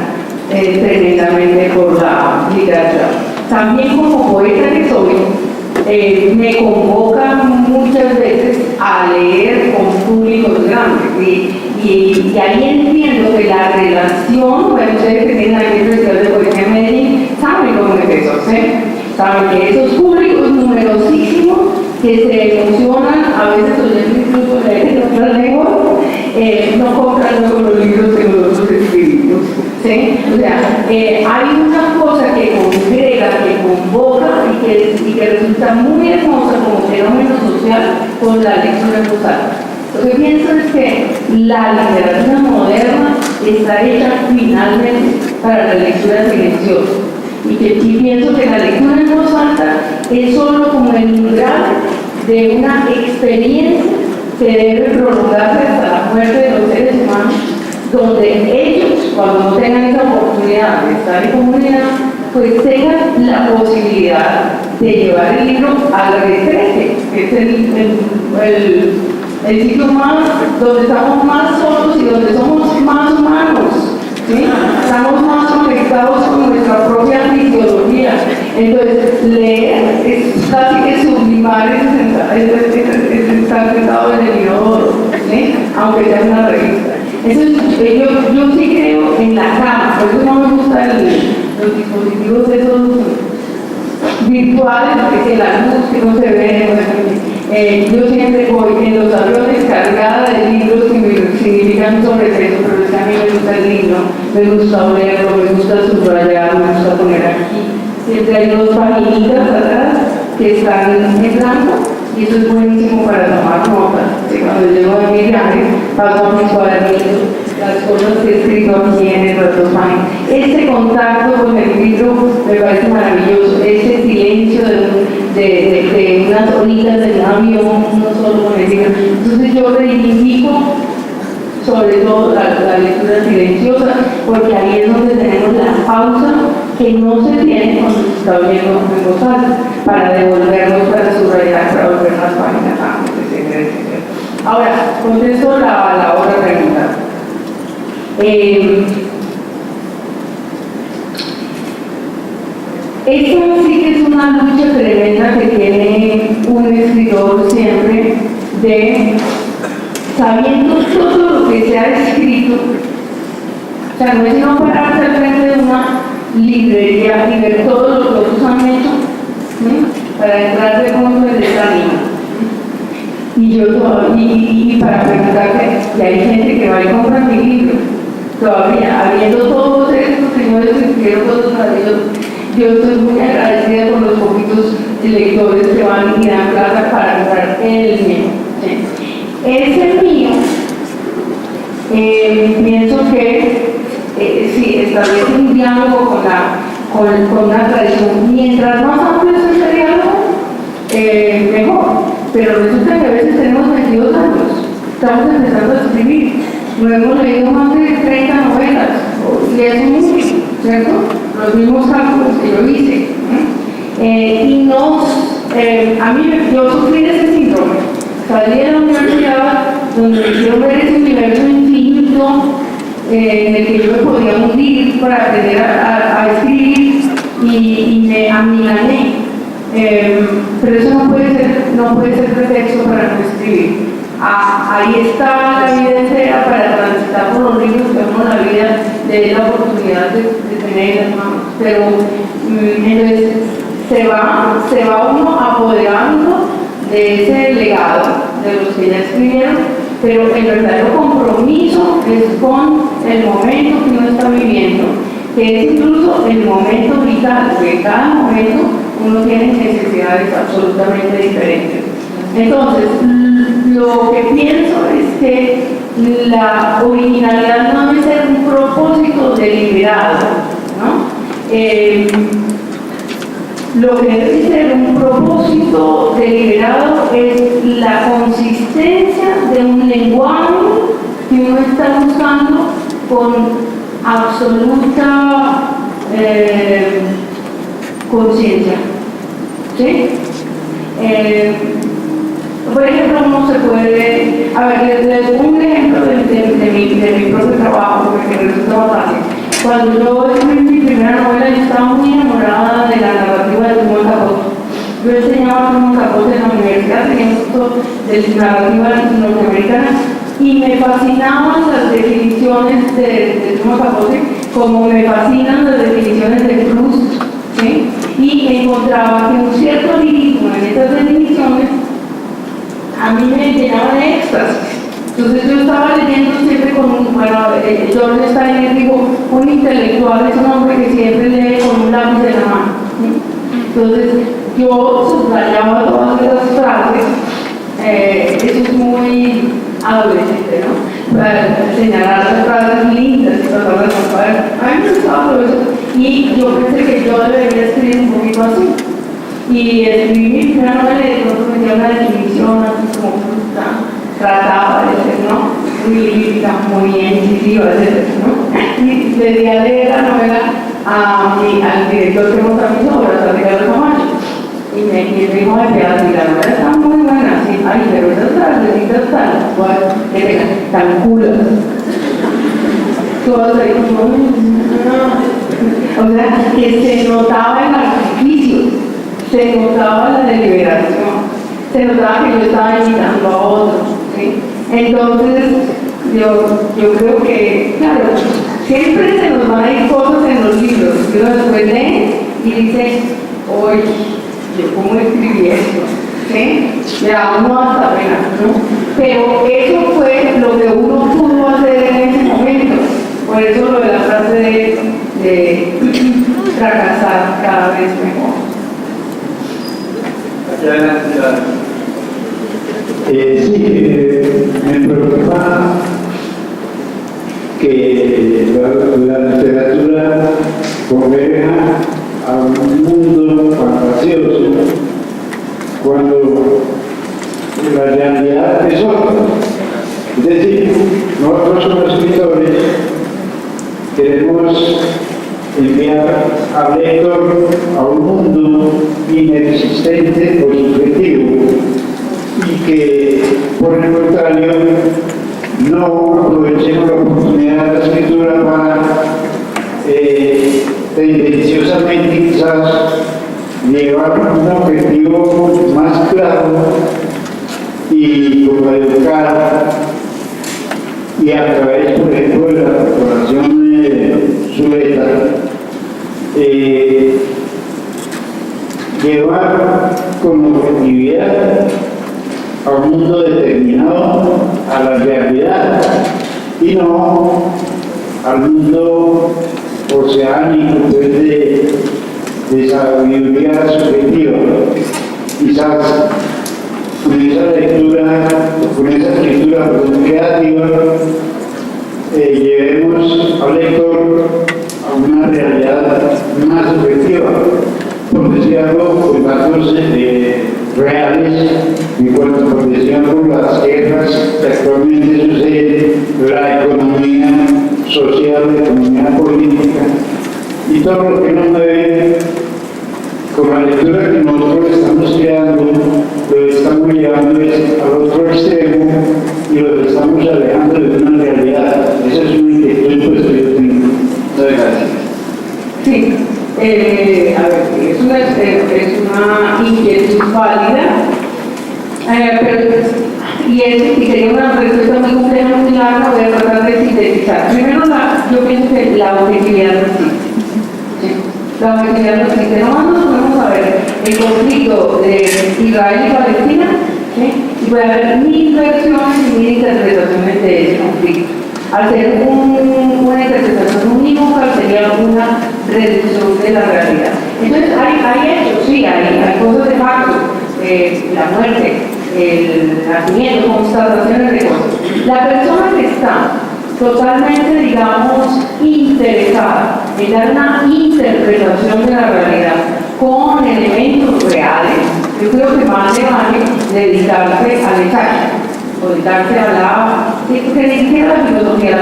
tremendamente por la literatura. También como poeta que soy, me convocan muchas veces a leer con públicos grandes y ahí entiendo que la relación, bueno, ustedes que tienen aquí el Festival de Poesía en Medellín, saben cómo es eso, ¿sí? Saben que esos públicos numerosísimos que se emocionan, a veces oyendo incluso leer en otras lenguas, no compran luego los libros que nosotros escribimos, ¿sí? O sea, hay una cosa que congrega, que convoca y que resulta muy hermosa como fenómeno social con la lectura en voz alta. Lo que pienso es que la literatura moderna está hecha finalmente para la lectura silenciosa y pienso que la lectura en voz alta es solo como el umbral de una experiencia que debe prolongarse hasta la muerte de los seres humanos, donde ellos, cuando no tengan esa oportunidad de estar en comunidad, pues tengan la posibilidad de llevar el libro al retrete, que es el sitio más, donde estamos más solos y donde somos más humanos, ¿sí? Estamos más conectados con nuestra propia fisiología. Entonces, leer es casi que sublimar estar sentado en el inodoro, ¿sí? Aunque sea una revista. Entonces, yo sí creo en la cama, por eso no me gustan los dispositivos esos virtuales, que la luz que no se ve, yo siempre voy en los aviones cargada de libros que me significan sobrepeso, pero es que a mí me gusta el libro, me gusta olerlo, me gusta subrayar, me gusta poner aquí. Siempre hay dos paginitas atrás que están en blanco y eso es buenísimo para tomar notas. Cuando llego a mi viaje, paso a mis cuadernitos, las cosas que he escrito aquí en las dos páginas. Este contacto con el libro me parece maravilloso, ese silencio de unas horitas de un avión, uno solo con el libro. Entonces yo reivindico sobre todo la lectura silenciosa, porque ahí es donde tenemos la pausa que no se tiene cuando se está oyendo en voz alta, para devolvernos, para subrayar, para volver las páginas antes, etc. Ahora, contesto la otra pregunta. Esto sí que es una lucha tremenda que tiene un escritor siempre de, sabiendo todo lo que se ha escrito, o sea, no es no pararse al frente de una librería y ver todo lo que otros han hecho, ¿sí? Para entrar de fondo en esta línea. Y para preguntarte, que hay gente que va y compra mi libro, todavía, habiendo todos estos señores que escribieron cosas maravillosas, yo estoy muy agradecida con los poquitos lectores que van y dan plata para comprar el mío. ¿Sí? Ese mío, pienso que sí, establece un diálogo con una tradición. Mientras más amplio es ese diálogo, mejor. Pero resulta que a veces tenemos 22 años, estamos empezando a escribir, no hemos leído más de 30 novelas, y es mucho, ¿cierto? Los mismos cálculos que yo hice. Y a mí, yo sufrí de ese síndrome. Salí de la universidad donde me hicieron ver ese universo infinito en el que yo me podía hundir para aprender a escribir y me amilané. Pero eso no puede ser pretexto para no escribir. ahí está la vida entera para transitar por los ríos que uno la vida le dé la oportunidad de tener, ¿no? Pero entonces se va uno apoderando de ese legado de los que ya escribieron, pero el verdadero compromiso es con el momento que uno está viviendo, que es incluso el momento vital, porque en cada momento uno tiene necesidades absolutamente diferentes. Entonces, lo que pienso es que la originalidad no debe ser un propósito deliberado, ¿no? Lo que debe ser un propósito deliberado es la consistencia de un lenguaje que uno está buscando con absoluta conciencia, ¿sí? Por ejemplo, uno se puede, a ver, les doy un ejemplo de mi propio trabajo, porque resulta fácil. Cuando yo escribí mi primera novela, yo estaba muy enamorada de la narrativa de Truman Capote. Yo enseñaba a Truman Capote en la universidad, tenía un curso de narrativa norteamericana, y me fascinaban las definiciones de Truman Capote, como me fascinan las definiciones de Proust, ¿sí? Y encontraba que un cierto lirismo en estas definiciones a mí me llenaba de éxtasis. Entonces yo estaba leyendo siempre con George Steiner dijo, un intelectual es un hombre que siempre lee con un lápiz en la mano, ¿sí? Entonces yo subrayaba todas esas frases, eso es muy adolescente, ¿no? Para señalar las frases lindas y tratar de comparar. A mí me gustaba todo eso y yo pensé que yo debería escribir un poquito así. Y escribí mi primera novela y de pronto me dio una definición así como fruta, trataba de ser, ¿no? Muy lírica, muy incisiva, etc., ¿no? Y le di a leer la novela al director que monta mis obras, a Ricardo Camacho. Y me dijo, ay, la novela está muy buena, sí, ay, pero esas frasecitas tan culas. Todas ahí como, no. O sea, que se notaba el artificio. Se notaba la deliberación, se notaba que yo estaba imitando a otros, ¿sí? Entonces, yo creo que, claro, siempre se nos van a ir cosas en los libros, que uno después lee y dice, oye, yo cómo escribí esto, ¿sí? Le da uno hasta pena, ¿no? Pero eso fue lo que uno pudo hacer en ese momento, por eso lo de la frase de fracasar cada vez mejor. Me preocupa que la literatura converja a un mundo fantasioso cuando la realidad es otra. Es decir, nosotros como escritores queremos enviar al lector a un mundo inexistente o subjetivo y que, por el contrario, no aprovechemos la oportunidad de la escritura para tendenciosamente quizás llevar un objetivo más claro y como educar y a través, por ejemplo, de la corporación Zuleta, llevar como objetividad a un mundo determinado, a la realidad, y no al mundo oceánico pues, de sabiduría subjetiva. Quizás con esa lectura, con esa escritura creativa, llevemos al lector a una realidad más subjetiva, por decir algo, con datos reales en cuanto por decir algo, las guerras que actualmente suceden, la economía social, la economía política y todo lo que nos mueve. Con la lectura que nosotros estamos creando, lo estamos llevando al otro extremo y lo estamos alejando de una realidad. Esa es una inquietud pues, que yo tengo. Muchas gracias. Sí, a ver, es una inquietud válida, pero Y sería una respuesta muy compleja, muy larga, voy a tratar de sintetizar. Primero, yo pienso que la objetividad no existe. ¿Sí? La objetividad no existe. Nomás nos podemos a ver el conflicto de Israel y Palestina, ¿sí? Y puede haber 1000 versiones y 1000 interpretaciones de ese conflicto. Al ser una interpretación unívoca, sería una reducción de la realidad. Entonces, hay hechos, sí, hay cosas de facto, la muerte, el nacimiento, constataciones de cosas. La persona que está totalmente, digamos, interesada en dar una interpretación de la realidad con elementos reales, yo creo que más le vale dedicarse al ensayo, o dedicarse a que ni siquiera la filosofía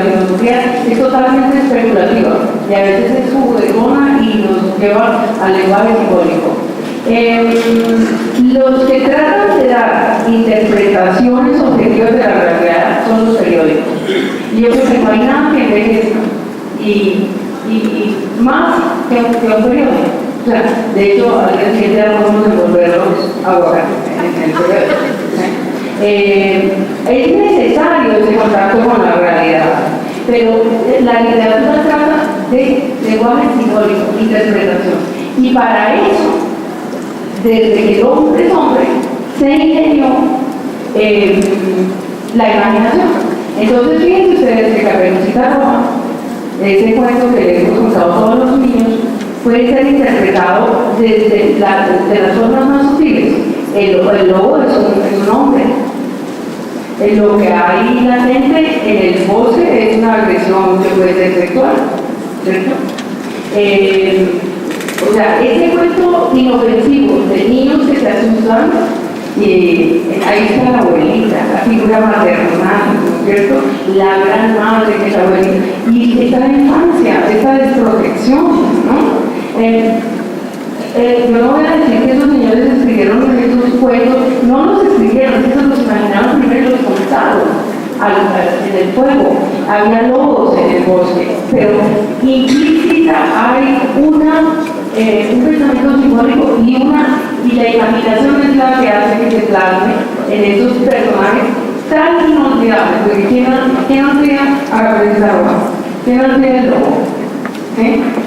es totalmente especulativa y a veces es juguetona y nos lleva al lenguaje simbólico. Los que tratan de dar interpretaciones objetivas de la realidad son los periódicos. Y yo creo que no hay nada que envejezca y más que un periódico. O sea, de hecho, al día siguiente ya podemos envolverlos aguacates en el periódico. Es necesario ese contacto con la realidad, pero la literatura trata de lenguaje simbólico, interpretación. Y para eso, desde que el hombre es hombre, se ingenió la imaginación. Entonces, fíjense ustedes que Caperucita Roja, ese cuento que les hemos contado a todos los niños, puede ser interpretado desde de las formas más sutiles. El lobo es un hombre. Lo que hay latente en el bosque es una agresión que puede ser sexual, ¿cierto? O sea, ese cuento inofensivo de niños que se asustan, ahí está la abuelita, la figura maternal, ¿no es cierto? La gran madre que es la abuelita. Y esta infancia, esta desprotección, ¿no? Yo no voy a decir que esos señores escribieron esos cuentos, no los escribieron, esos los imaginaron primero y los contaron en el fuego. Había lobos en el bosque, pero implícita hay un pensamiento simbólico y la imaginación es la que hace que se plasme en esos personajes tan inolvidables. Porque ¿quién olvida a Caperucita Roja? ¿Quién olvida el lobo?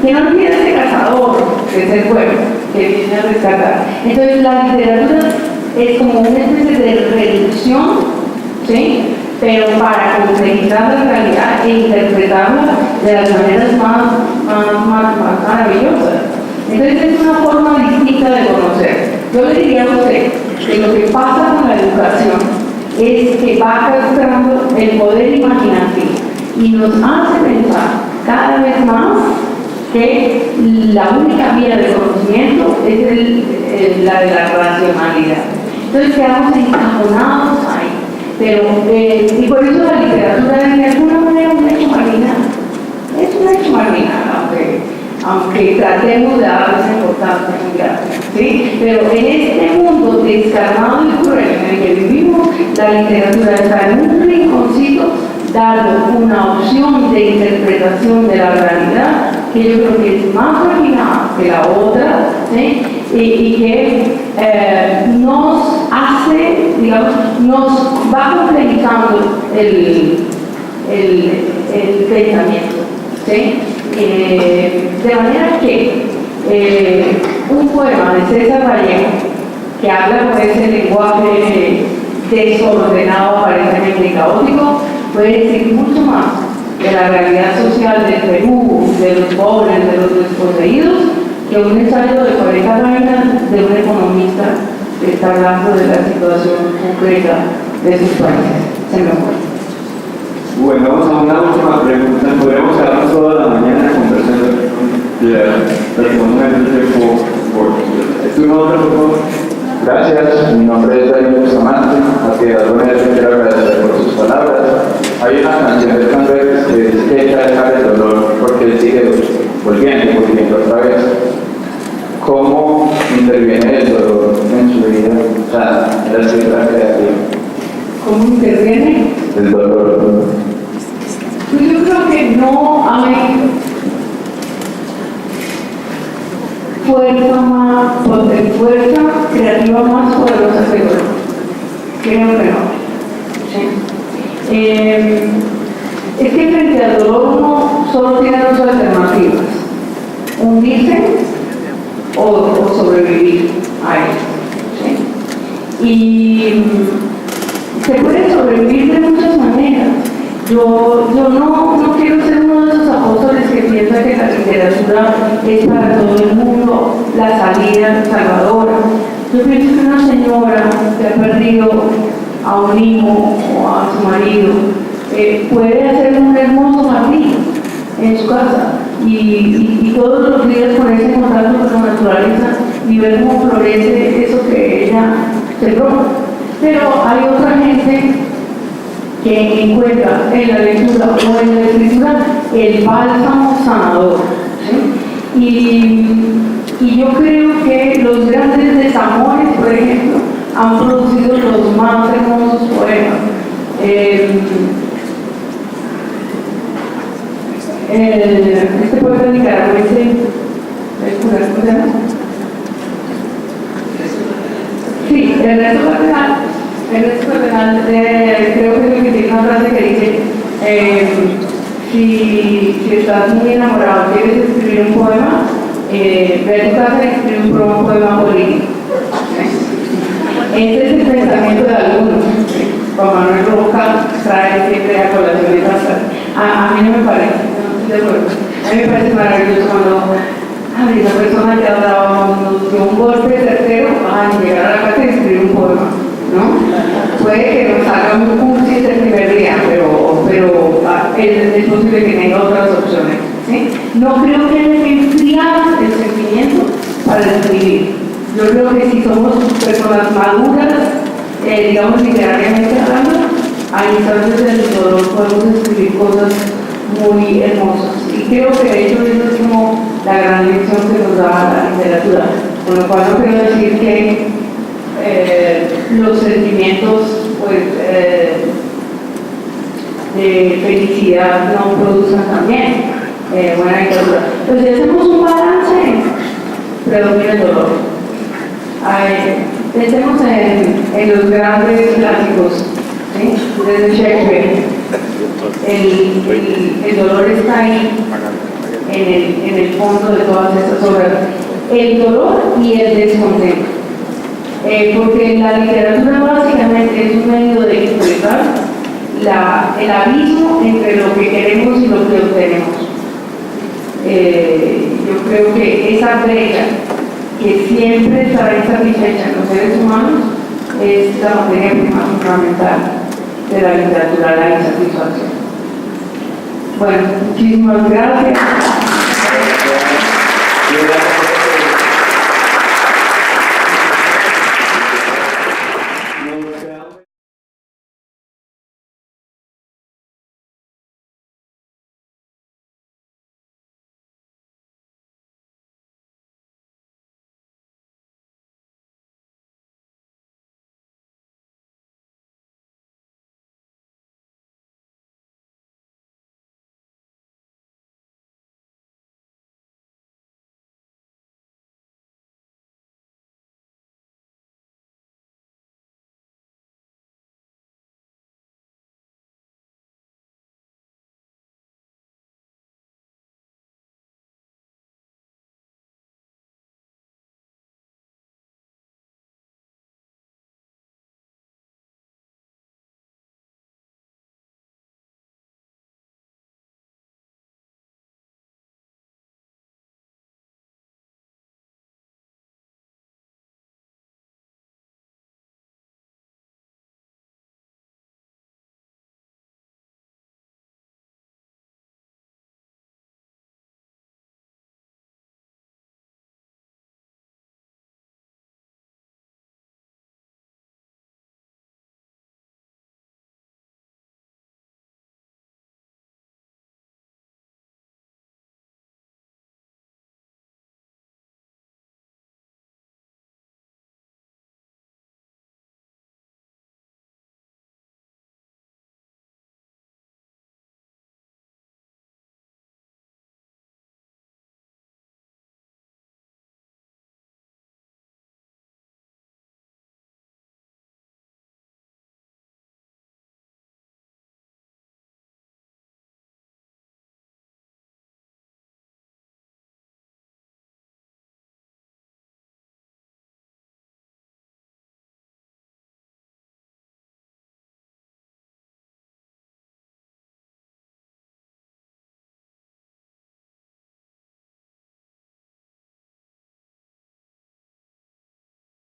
¿Quién olvida ese cazador de ese pueblo que viene a rescatar? Entonces la literatura es como una especie de reducción, ¿sí? Pero para complejizar la realidad e interpretarla de las maneras más maravillosas. Entonces es una forma distinta de conocer. Yo le diría a usted que lo que pasa con la educación es que va castrando el poder imaginativo y nos hace pensar cada vez más que la única vía de conocimiento es la de la racionalidad. Entonces quedamos encajonados ahí. Pero, y por eso la literatura es de alguna manera un hecho marginal. Es un hecho marginal, aunque tratemos de darle esa importancia muy grande, ¿sí? Pero en este mundo descarnado y cruel en el que vivimos, la literatura está en un rinconcito dando una opción de interpretación de la realidad que yo creo que es más marginal que la otra, ¿sí? Y que nos hace, digamos, nos va complejizando el pensamiento, ¿sí? De manera que un poema de César Vallejo, que habla con ese lenguaje desordenado, aparentemente caótico, puede decir mucho más de la realidad social del Perú, de los pobres, de los desposeídos, que un ensayo de 40 páginas de un economista que está hablando de la situación concreta de sus países. Se me fue. Bueno, vamos a una última pregunta. Podríamos quedarnos toda la mañana conversando con responder el tiempo por ¿es tu nombre, por favor? Gracias, mi nombre es David Bustamante, a que de alguna vez quiero agradecer por sus palabras. Hay una canción de Canberra que dice que hay que dejar el dolor porque él sigue volviendo otra vez. ¿Cómo interviene el dolor en su vida? O sea, en la escritura creativa. ¿Cómo interviene? El dolor. Pues yo creo que no hay fuerza creativa más poderosa que el dolor. Creo que no. ¿sí? Es que frente al dolor uno solo tiene dos alternativas: hundirse o sobrevivir a él. ¿Sí? Y se puede sobrevivir de muchas maneras. Yo no quiero ser uno de esos apóstoles que piensa que la literatura es para todo el mundo, la salida salvadora. Yo pienso que una señora que ha perdido a un hijo o a su marido puede hacer un hermoso jardín en su casa y todos los días ponerse en contacto con la naturaleza y ver cómo florece eso que ella sembró. Pero hay otra gente que encuentra en la lectura o en la escritura el bálsamo sanador. ¿Sí? Y yo creo que los grandes desamores, por ejemplo, han producido los más hermosos poemas. Este poeta nicaragüense, ¿cómo se llama? Sí, Ernesto Cardenal. Creo que es el que tiene una frase que dice, si estás muy enamorado, quieres escribir un poema, ve a tu casa y escribe un poema político. Ese es el pensamiento de algunos. Juan Manuel Roca trae siempre a colación esa frase. A mí no me parece, no estoy de acuerdo. A mí me parece maravilloso cuando esa persona que nos dio un golpe certero, llegar a la casa y escribir un poema, ¿no? Puede que nos haga un curso el primer día, pero es posible que tenga otras opciones, ¿sí? No creo que haya que enfriar el sentimiento para escribir. Yo creo que si somos personas maduras, digamos literariamente hablando, a instancias del dolor podemos escribir cosas muy hermosas. Y creo que de hecho eso es como la gran lección que nos da la literatura. Con lo cual no quiero decir que los sentimientos pues, de felicidad no produzcan también buena literatura. Pues si hacemos un balance, predomina el dolor. Pensemos en los grandes clásicos, ¿sí? Desde Shakespeare. El dolor está ahí, en el fondo de todas estas obras. El dolor y el descontento. Porque la literatura básicamente es un medio de expresar el abismo entre lo que queremos y lo que obtenemos. Yo creo que esa brecha que siempre estará insatisfecha en los seres humanos es la materia prima fundamental de la literatura, la insatisfacción. Bueno, muchísimas gracias.